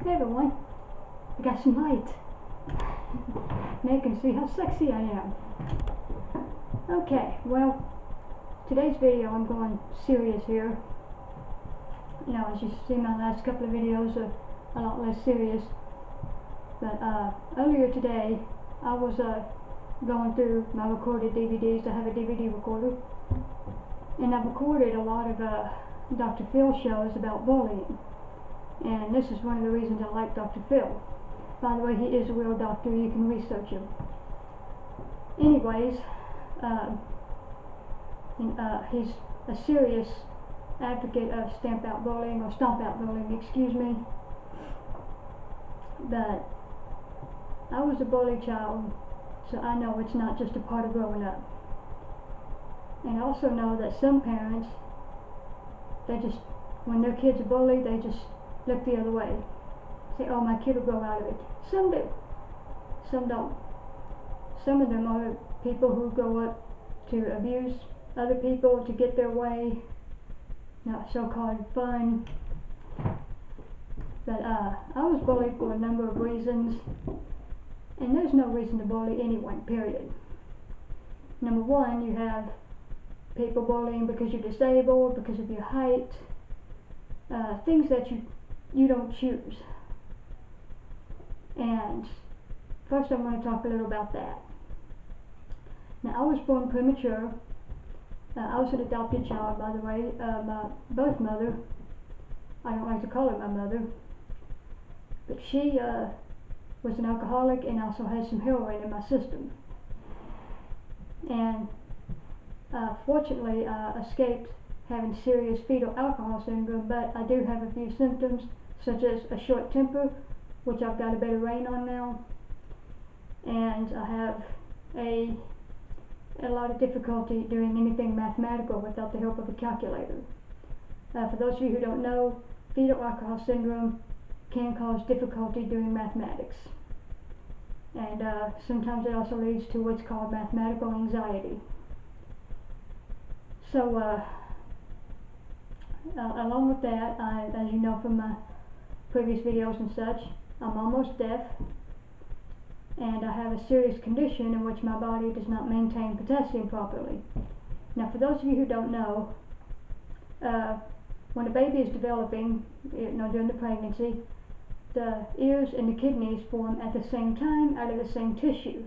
Hey everyone, I got some light. Now you can see how sexy I am. Okay, well, today's video I'm going serious here. You know, as you see, my last couple of videos are a lot less serious. But earlier today, I was going through my recorded DVDs. I have a DVD recorder, and I've recorded a lot of Dr. Phil shows about bullying. And this is one of the reasons I like Dr. Phil. By the way, he is a real doctor. You can research him. Anyways, he's a serious advocate of stamp out bullying, or stomp out bullying, excuse me. But I was a bullied child, so I know it's not just a part of growing up. And I also know that some parents, when their kids are bullied, they just look the other way. Say, oh, my kid will grow out of it. Some do. Some don't. Some of them are people who grow up to abuse other people to get their way. Not so-called fun. But I was bullied for a number of reasons. And there's no reason to bully anyone, period. Number one, you have people bullying because you're disabled, because of your height. Things that you don't choose. And first I'm going to talk a little about that. Now, I was born premature. I was an adopted child, by the way. My birth mother, I don't like to call her my mother, but she was an alcoholic and also had some heroin in my system. And fortunately, I escaped having serious fetal alcohol syndrome, but I do have a few symptoms, such as a short temper, which I've got a better rein on now, and I have a lot of difficulty doing anything mathematical without the help of a calculator. For those of you who don't know, fetal alcohol syndrome can cause difficulty doing mathematics, and sometimes it also leads to what's called mathematical anxiety. So along with that, as you know from my previous videos and such, I'm almost deaf, and I have a serious condition in which my body does not maintain potassium properly. Now, for those of you who don't know, when a baby is developing, during the pregnancy, the ears and the kidneys form at the same time out of the same tissue.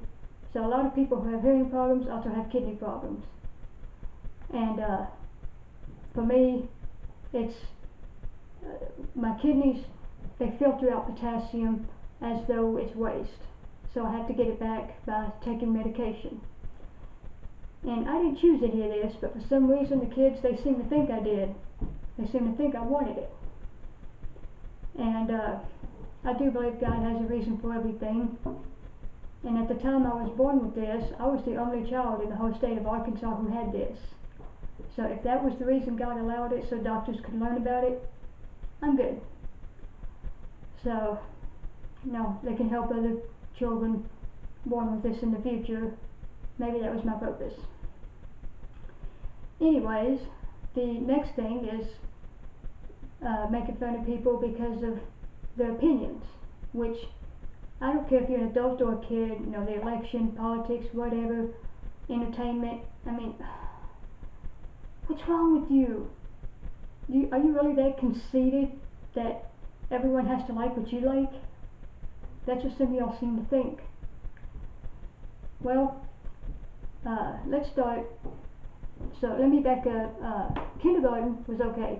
So a lot of people who have hearing problems also have kidney problems. And for me, it's my kidneys, they filter out potassium as though it's waste. So I have to get it back by taking medication. And I didn't choose any of this, but for some reason the kids, they seem to think I did. They seem to think I wanted it. And I do believe God has a reason for everything. And at the time I was born with this, I was the only child in the whole state of Arkansas who had this. So if that was the reason God allowed it, so doctors could learn about it, I'm good. So, they can help other children born with this in the future. Maybe that was my purpose. Anyways, the next thing is making fun of people because of their opinions, which I don't care if you're an adult or a kid, the election, politics, whatever, entertainment. I mean, what's wrong with you? Are you really that conceited that everyone has to like what you like? That's what some of y'all seem to think. Well, let's start. So let me back up. Kindergarten was okay.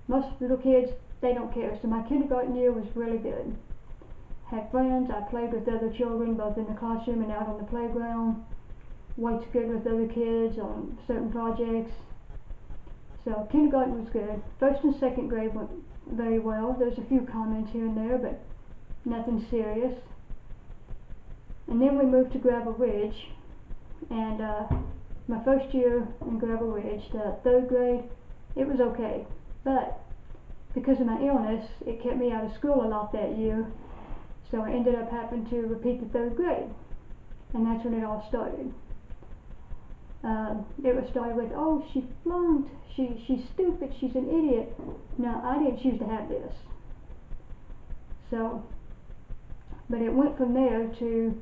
Most little kids, they don't care. So my kindergarten year was really good. Had friends. I played with other children, both in the classroom and out on the playground. Worked good with other kids on certain projects. So kindergarten was good. First and second grade went very well. There's a few comments here and there, but nothing serious. And then we moved to Gravel Ridge, and my first year in Gravel Ridge, the third grade, it was okay. But because of my illness, it kept me out of school a lot that year, so I ended up having to repeat the third grade, and that's when it all started. It was started with, oh, she flunked, she's stupid, she's an idiot. No, I didn't choose to have this. So, but it went from there to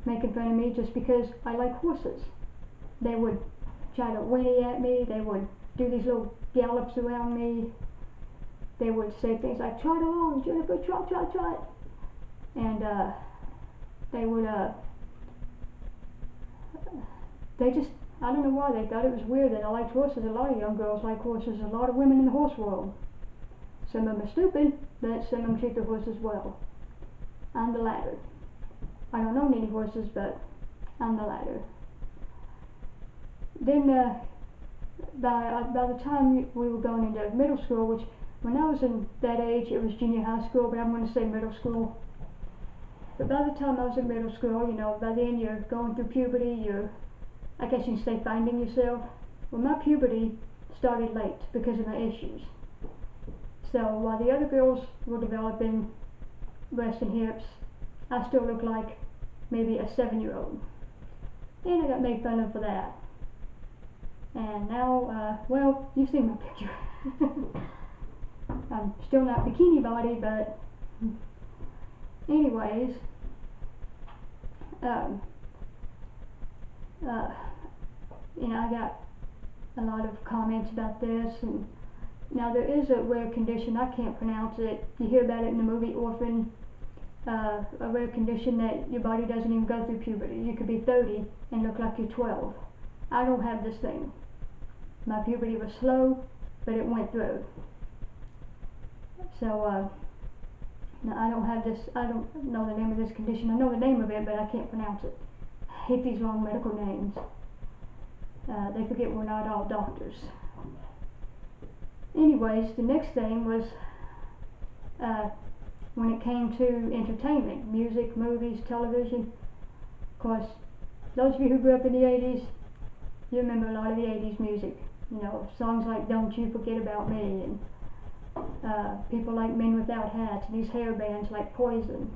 making fun of me just because I like horses. They would try to whinny at me, they would do these little gallops around me, they would say things like, "Trot along, Jennifer, trot, trot, trot." And they would, they just, I don't know why, they thought it was weird that I liked horses. A lot of young girls like horses, a lot of women in the horse world. Some of them are stupid, but some of them treat their horses well. I'm the latter. I don't own any horses, but I'm the latter. Then by the time we were going into middle school, which when I was in that age it was junior high school, but I'm going to say middle school. But by the time I was in middle school, you know, by then you're going through puberty, I guess you can say finding yourself. Well, my puberty started late because of my issues. So while the other girls were developing breasts and hips, I still looked like maybe a 7-year-old. And I got made fun of for that. And now, well, you've seen my picture. I'm still not bikini body, but anyways, you know, I got a lot of comments about this, and now there is a rare condition, I can't pronounce it, you hear about it in the movie Orphan, a rare condition that your body doesn't even go through puberty. You could be 30 and look like you're 12. I don't have this thing. My puberty was slow, but it went through. So, now I don't have this, I don't know the name of this condition. I know the name of it, but I can't pronounce it. I hate these long medical names. They forget we're not all doctors. Anyways, the next thing was when it came to entertainment, music, movies, television. Of course, those of you who grew up in the 80s, you remember a lot of the 80s music. You know, songs like Don't You Forget About Me, and people like Men Without Hats, and these hair bands like Poison.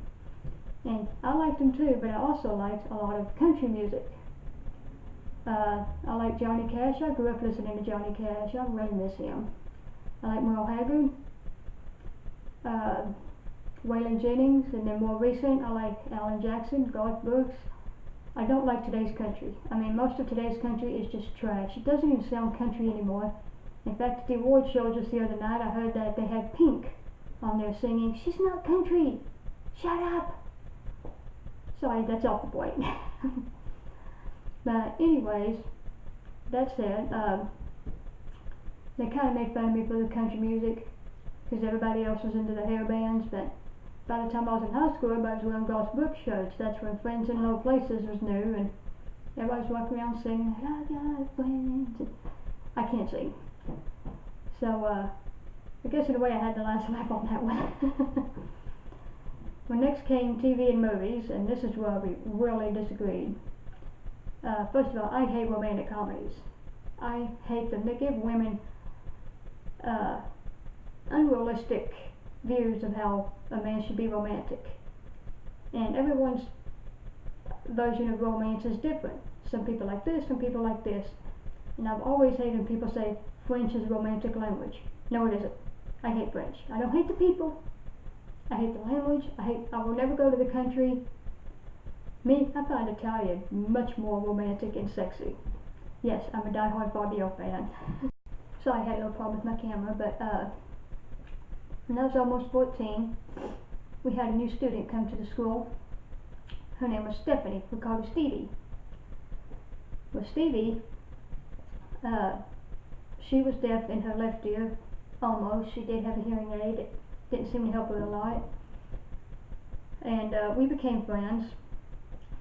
And I liked them too, but I also liked a lot of country music. I like Johnny Cash. I grew up listening to Johnny Cash. I really miss him. I like Merle Haggard, Waylon Jennings, and then more recent I like Alan Jackson, Garth Brooks. I don't like today's country. I mean, most of today's country is just trash. It doesn't even sound country anymore. In fact, at the award show just the other night, I heard that they had Pink on there singing, "She's not country, shut up." Sorry, that's off the point. But anyways, that said, they kind of made fun of me for the country music because everybody else was into the hair bands. But by the time I was in high school, everybody was wearing Garth Brooks shirts. That's when Friends in Low Places was new, and everybody was walking around singing, "I got friends." And I can't sing. So, I guess in a way I had the last laugh on that one. When next came TV and movies, and this is where we really disagreed. First of all, I hate romantic comedies. I hate them. They give women unrealistic views of how a man should be romantic. And everyone's version of romance is different. Some people like this, some people like this. And I've always hated when people say French is a romantic language. No, it isn't. I hate French. I don't hate the people. I hate the language. I will never go to the country. Me, I find Italian much more romantic and sexy. Yes, I'm a diehard Fabio fan. So I had no problem with my camera, but when I was almost 14, we had a new student come to the school. Her name was Stephanie. We called her Stevie. Well, Stevie, she was deaf in her left ear, almost. She did have a hearing aid. It didn't seem to help her a lot. And we became friends.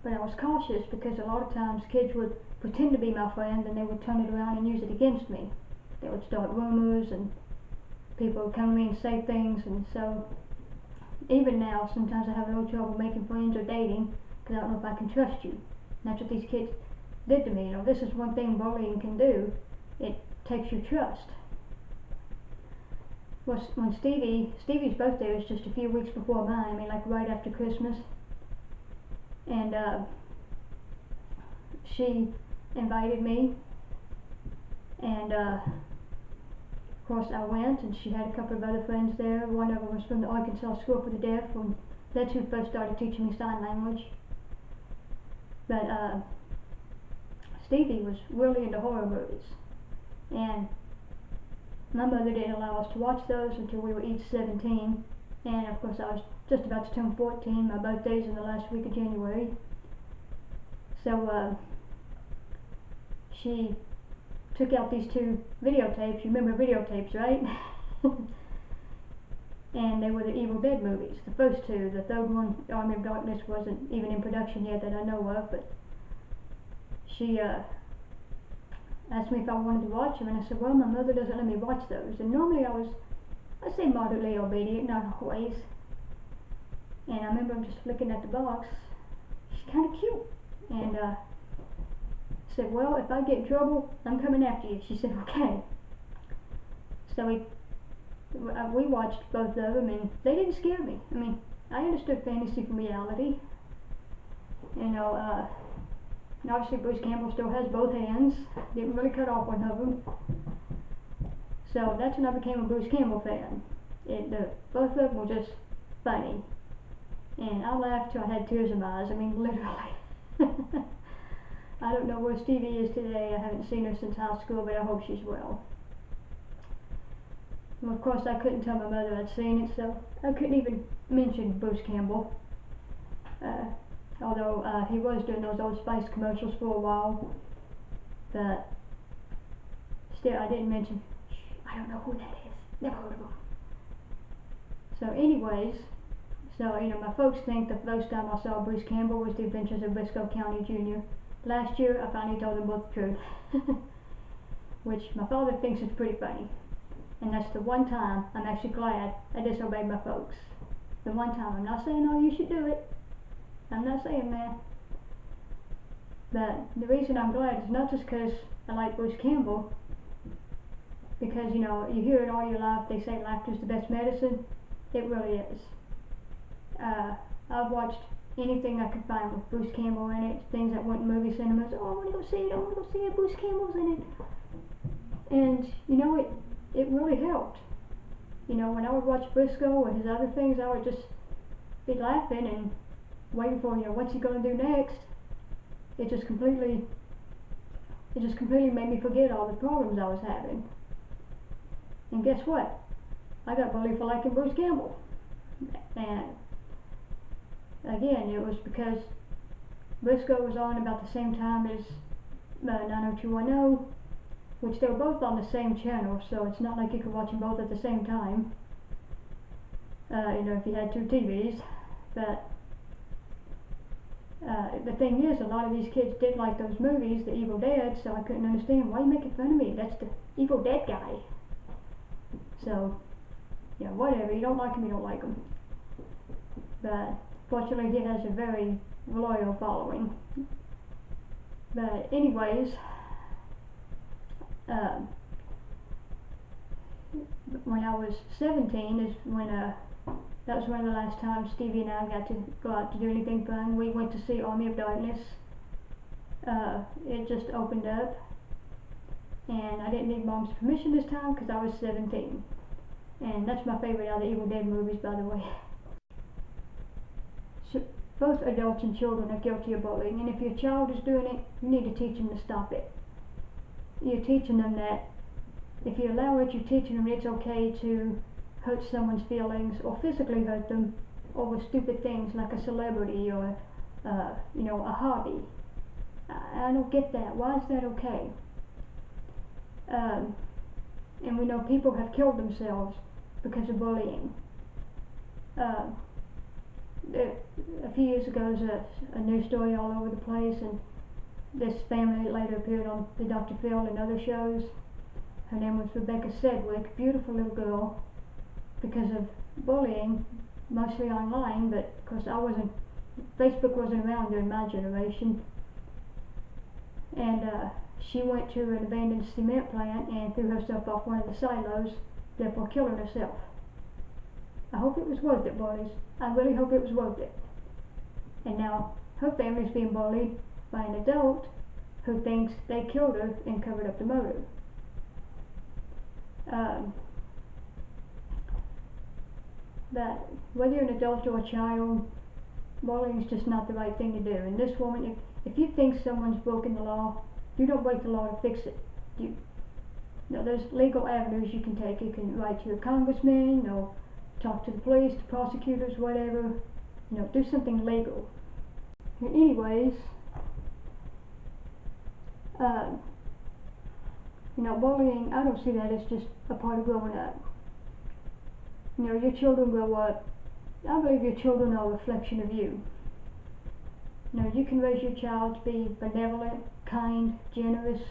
But I was cautious because a lot of times kids would pretend to be my friend and they would turn it around and use it against me. They would start rumors and people would come to me and say things, and so even now sometimes I have a little trouble making friends or dating because I don't know if I can trust you. And that's what these kids did to me. You know, this is one thing bullying can do. It takes your trust. Well, when Stevie's birthday was just a few weeks before mine, I mean like right after Christmas. And she invited me, and Of course, I went, and she had a couple of other friends there. One of them was from the Arkansas School for the Deaf, and that's who first started teaching me sign language. But Stevie was really into horror movies, and my mother didn't allow us to watch those until we were each 17, and of course I was just about to turn 14. My birthday's in the last week of January. So she took out these two videotapes. You remember videotapes, right? And they were the Evil Dead movies, the first two. The third one, Army of Darkness, wasn't even in production yet that I know of, but she asked me if I wanted to watch them, and I said, well, my mother doesn't let me watch those. And normally I'd say moderately obedient, not always. And I remember just looking at the box. She's kind of cute. And said, well, if I get in trouble, I'm coming after you. She said, okay. So we watched both of them, and they didn't scare me. I mean, I understood fantasy from reality. You know, obviously Bruce Campbell still has both hands. Didn't really cut off one of them. So that's when I became a Bruce Campbell fan. Both of them were just funny. And I laughed till I had tears in my eyes. I mean, literally. I don't know where Stevie is today. I haven't seen her since high school, but I hope she's well. Well, of course, I couldn't tell my mother I'd seen it, so I couldn't even mention Bruce Campbell. Although he was doing those Old Spice commercials for a while, but still, I didn't mention. I don't know who that is. Never heard of him. So, anyways, my folks think the first time I saw Bruce Campbell was The Adventures of Briscoe County Jr. Last year, I finally told them both the truth, which my father thinks is pretty funny. And that's the one time I'm actually glad I disobeyed my folks. The one time. I'm not saying, oh, you should do it. I'm not saying that. But the reason I'm glad is not just because I like Bruce Campbell, because, you hear it all your life. They say laughter's the best medicine. It really is. I've watched anything I could find with Bruce Campbell in it, things that went in movie cinemas. Oh, I want to go see it, Bruce Campbell's in it. And, it really helped. When I would watch Briscoe or his other things, I would just be laughing and waiting for, what's he going to do next? It just completely made me forget all the problems I was having. And guess what? I got bullied for liking Bruce Campbell. And again, it was because Briscoe was on about the same time as 90210, which they were both on the same channel, so it's not like you could watch them both at the same time. If you had two TVs. But the thing is, a lot of these kids did like those movies, The Evil Dead, so I couldn't understand, why are you making fun of me? That's the Evil Dead guy. So, whatever, you don't like him, you don't like him. But fortunately, he has a very loyal following. But anyways, when I was 17 is when that was one of the last times Stevie and I got to go out to do anything fun. We went to see Army of Darkness. It just opened up, and I didn't need Mom's permission this time because I was 17. And that's my favorite out of the Evil Dead movies, by the way. So both adults and children are guilty of bullying, and if your child is doing it, you need to teach them to stop it. You're teaching them that if you allow it, you're teaching them it's okay to hurt someone's feelings or physically hurt them over stupid things like a celebrity or a hobby. I don't get that. Why is that okay? And we know people have killed themselves because of bullying. A few years ago, there was a news story all over the place, and this family later appeared on the Dr. Phil and other shows. Her name was Rebecca Sedgwick, beautiful little girl, because of bullying, mostly online, but of course Facebook wasn't around during my generation. And she went to an abandoned cement plant and threw herself off one of the silos, therefore killing herself. I hope it was worth it, boys. I really hope it was worth it. And now her family's being bullied by an adult who thinks they killed her and covered up the murder. Um, that whether you're an adult or a child, bullying is just not the right thing to do. And this woman, if you think someone's broken the law, you don't break the law to fix it. You know, there's legal avenues you can take. You can write to your congressman, or talk to the police, the prosecutors, whatever. You know, do something legal. And anyways, you know, bullying, I don't see that as just a part of growing up. You know, your children grow up. I believe your children are a reflection of you. You know, you can raise your child to be benevolent, kind, generous,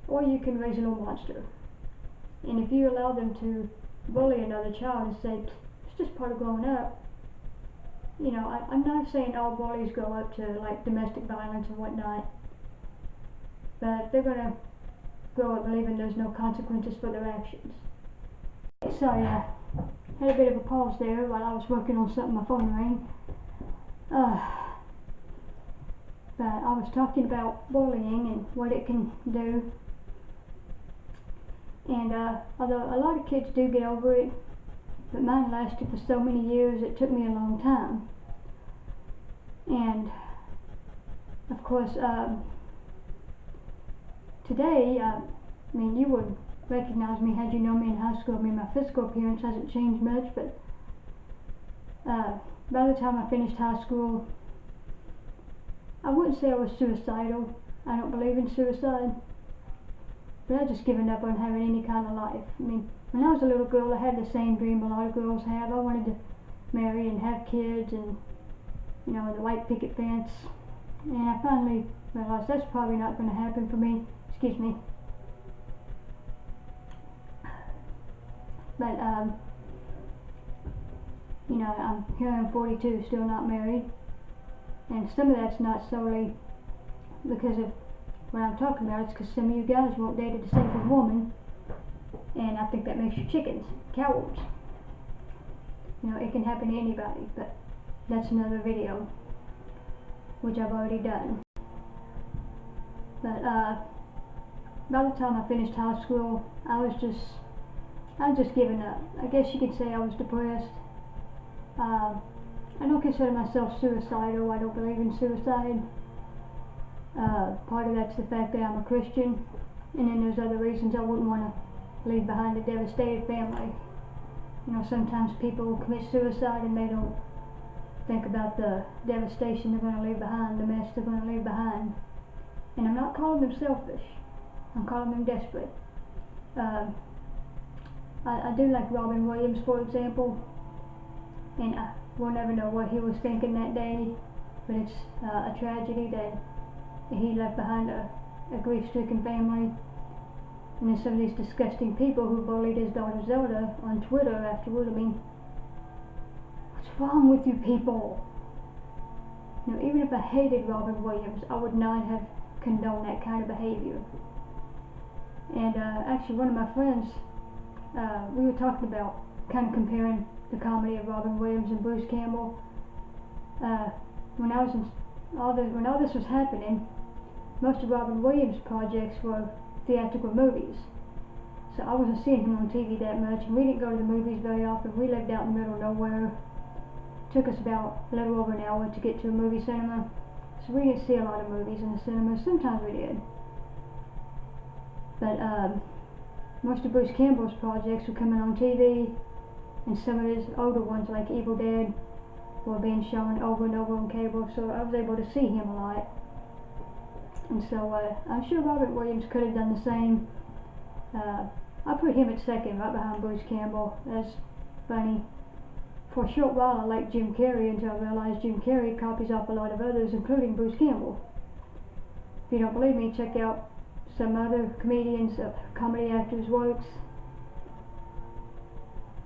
or you can raise a little monster. And if you allow them to bully another child and say, it's just part of growing up, you know, I'm not saying all bullies grow up to like domestic violence and whatnot, but they're gonna grow up believing there's no consequences for their actions. Sorry, I had a bit of a pause there while I was working on something. My phone rang. But I was talking about bullying and what it can do. And although a lot of kids do get over it, but mine lasted for so many years, it took me a long time. And of course, today, I mean, you would recognize me had you known me in high school. I mean, my physical appearance hasn't changed much, but by the time I finished high school, I wouldn't say I was suicidal. I don't believe in suicide, but I just given up on having any kind of life. I mean, when I was a little girl, I had the same dream a lot of girls have. I wanted to marry and have kids, and you know, the white picket fence. And I finally realized that's probably not going to happen for me. Excuse me. But you know, I'm here. I'm 42, still not married, and some of that's not solely because of what I'm talking about. It's because some of you guys won't date a disabled woman, and I think that makes you chickens, cowards. You know, it can happen to anybody, but that's another video, which I've already done. But by the time I finished high school, I was just giving up. I guess you could say I was depressed. I don't consider myself suicidal. I don't believe in suicide. Part of that's the fact that I'm a Christian, and then there's other reasons I wouldn't want to leave behind a devastated family. You know, sometimes people commit suicide and they don't think about the devastation they're going to leave behind, the mess they're going to leave behind. And I'm not calling them selfish. I'm calling them desperate. I do like Robin Williams, for example, and we'll never know what he was thinking that day, but it's a tragedy that he left behind a grief-stricken family. And then some of these disgusting people who bullied his daughter Zelda on Twitter afterward. I mean, what's wrong with you people? You know, even if I hated Robin Williams, I would not have condoned that kind of behavior. And actually, one of my friends, we were talking about kind of comparing the comedy of Robin Williams and Bruce Campbell. When all this was happening, most of Robin Williams' projects were theatrical movies. So I wasn't seeing him on TV that much, and we didn't go to the movies very often. We lived out in the middle of nowhere. It took us about a little over an hour to get to a movie cinema. So we didn't see a lot of movies in the cinema. Sometimes we did. But most of Bruce Campbell's projects were coming on TV, and some of his older ones, like Evil Dead, were being shown over and over on cable, so I was able to see him a lot. And so I'm sure Robert Williams could have done the same. I put him at second, right behind Bruce Campbell. That's funny. For a short while I liked Jim Carrey until I realized Jim Carrey copies off a lot of others, including Bruce Campbell. If you don't believe me, check out some other comedians, comedy actors' works.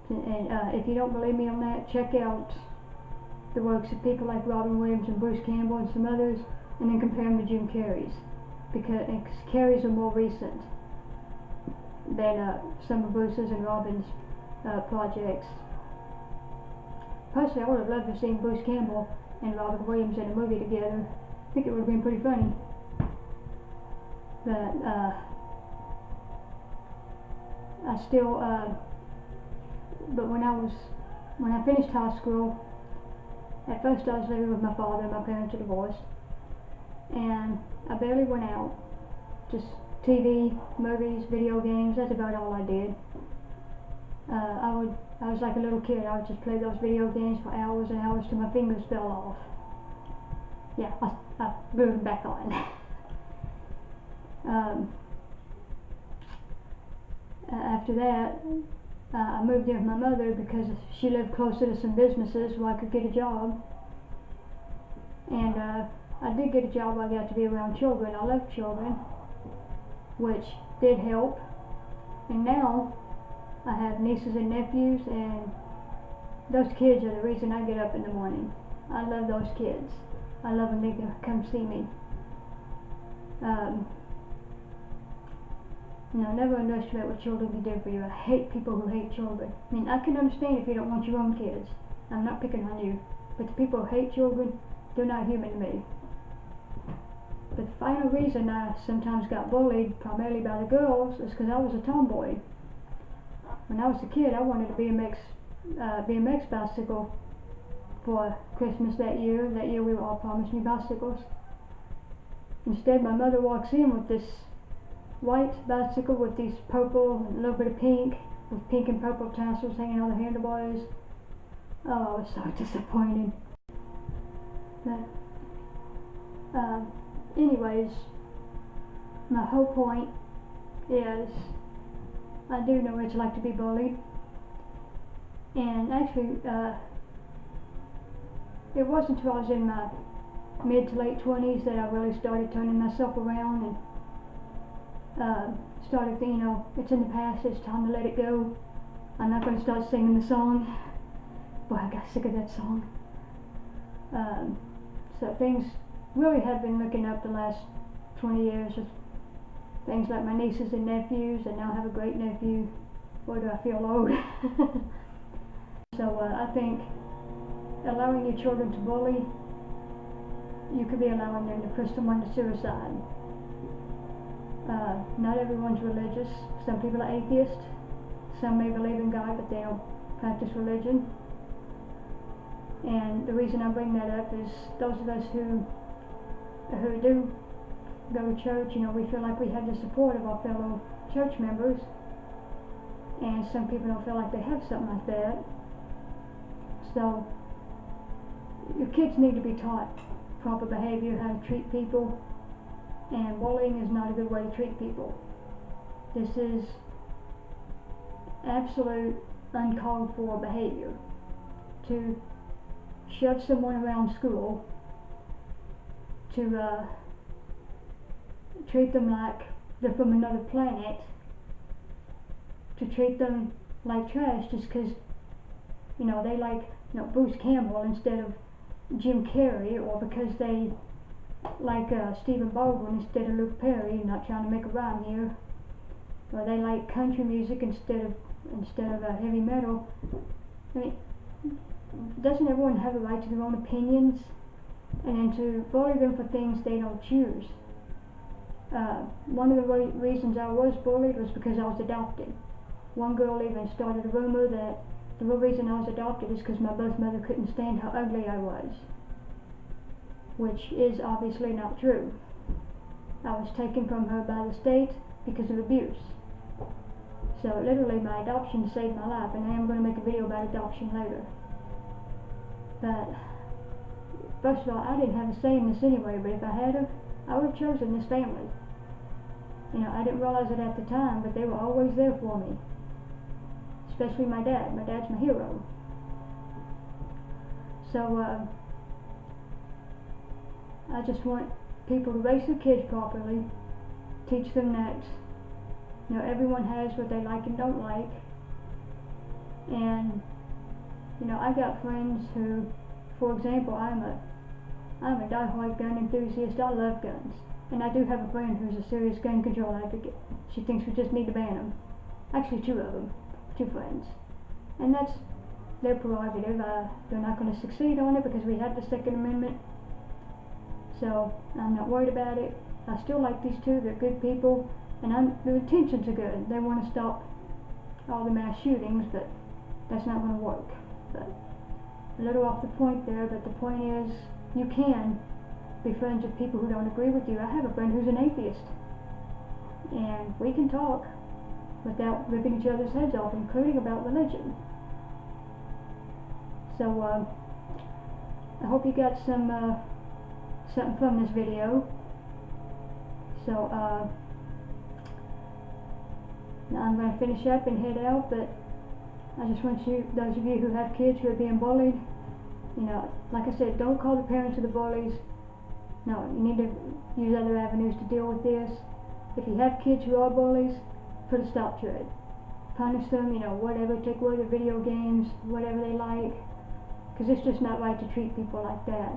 And if you don't believe me on that, check out the works of people like Robin Williams and Bruce Campbell and some others, and then compare them to Jim Carrey's, because Carrey's are more recent than some of Bruce's and Robin's projects. Personally, I would have loved to have seen Bruce Campbell and Robin Williams in a movie together. I think it would have been pretty funny. But I still, but when I finished high school, at first I was living with my father. My parents are divorced, and I barely went out. Just TV, movies, video games. That's about all I did. I was like a little kid. I would just play those video games for hours and hours till my fingers fell off. Yeah, I glued them back on. After that, I moved in with my mother because she lived closer to some businesses where I could get a job. And I did get a job where I got to be around children. I love children, which did help. And now I have nieces and nephews, and those kids are the reason I get up in the morning. I love those kids. I love when they come see me. Never underestimate what children can do for you. I hate people who hate children. I mean, I can understand if you don't want your own kids. I'm not picking on you. But the people who hate children, they're not human to me. But the final reason I sometimes got bullied, primarily by the girls, is because I was a tomboy. When I was a kid, I wanted a BMX bicycle for Christmas that year. That year we were all promised new bicycles. Instead, my mother walks in with this white bicycle with these purple and a little bit of pink, with pink and purple tassels hanging on the handlebars. Oh, I was so disappointed. But, anyways, my whole point is I do know what it's like to be bullied. And actually, it wasn't until I was in my mid to late 20s that I really started turning myself around and started thinking, it's in the past, it's time to let it go. I'm not going to start singing the song. Boy, I got sick of that song. So things really have been looking up the last 20 years with things like my nieces and nephews, and now I have a great nephew. Boy, do I feel old. So I think allowing your children to bully, you could be allowing them to push someone to suicide. Not everyone's religious. Some people are atheists. Some may believe in God, but they don't practice religion. And the reason I bring that up is those of us who do go to church, we feel like we have the support of our fellow church members, and some people don't feel like they have something like that. So your kids need to be taught proper behavior, how to treat people, and bullying is not a good way to treat people. This is absolute uncalled for behavior. To shove someone around school, to treat them like they're from another planet, to treat them like trash just because they like Bruce Campbell instead of Jim Carrey, or because they like Stephen Baldwin instead of Luke Perry. Not trying to make a rhyme here. Or they like country music instead of heavy metal. I mean, doesn't everyone have a right to their own opinions? And then to bully them for things they don't choose. One of the reasons I was bullied was because I was adopted. One girl even started a rumor that the real reason I was adopted is because my birth mother couldn't stand how ugly I was, which is obviously not true. I was taken from her by the state because of abuse. So literally my adoption saved my life, and I am going to make a video about adoption later. But first of all, I didn't have a say in this anyway, but if I had have, I would have chosen this family. I didn't realize it at the time, but they were always there for me. Especially my dad. My dad's my hero. So I just want people to raise their kids properly, teach them that everyone has what they like and don't like. And I got friends who, for example, I'm a diehard gun enthusiast. I love guns, and I do have a friend who's a serious gun control advocate. She thinks we just need to ban them. Actually, two of them, two friends, and that's their prerogative. They're not going to succeed on it because we have the Second Amendment. So I'm not worried about it. I still like these two. They're good people, and their intentions are good. They want to stop all the mass shootings, but that's not going to work. But a little off the point there, but the point is, you can be friends with people who don't agree with you. I have a friend who's an atheist, and we can talk without ripping each other's heads off, including about religion. So I hope you got some something from this video. So now I'm going to finish up and head out, but I just want you, those of you who have kids who are being bullied, you know, like I said, don't call the parents of the bullies. No, you need to use other avenues to deal with this. If you have kids who are bullies, put a stop to it. Punish them, you know, whatever, take away their video games, whatever they like, because it's just not right to treat people like that.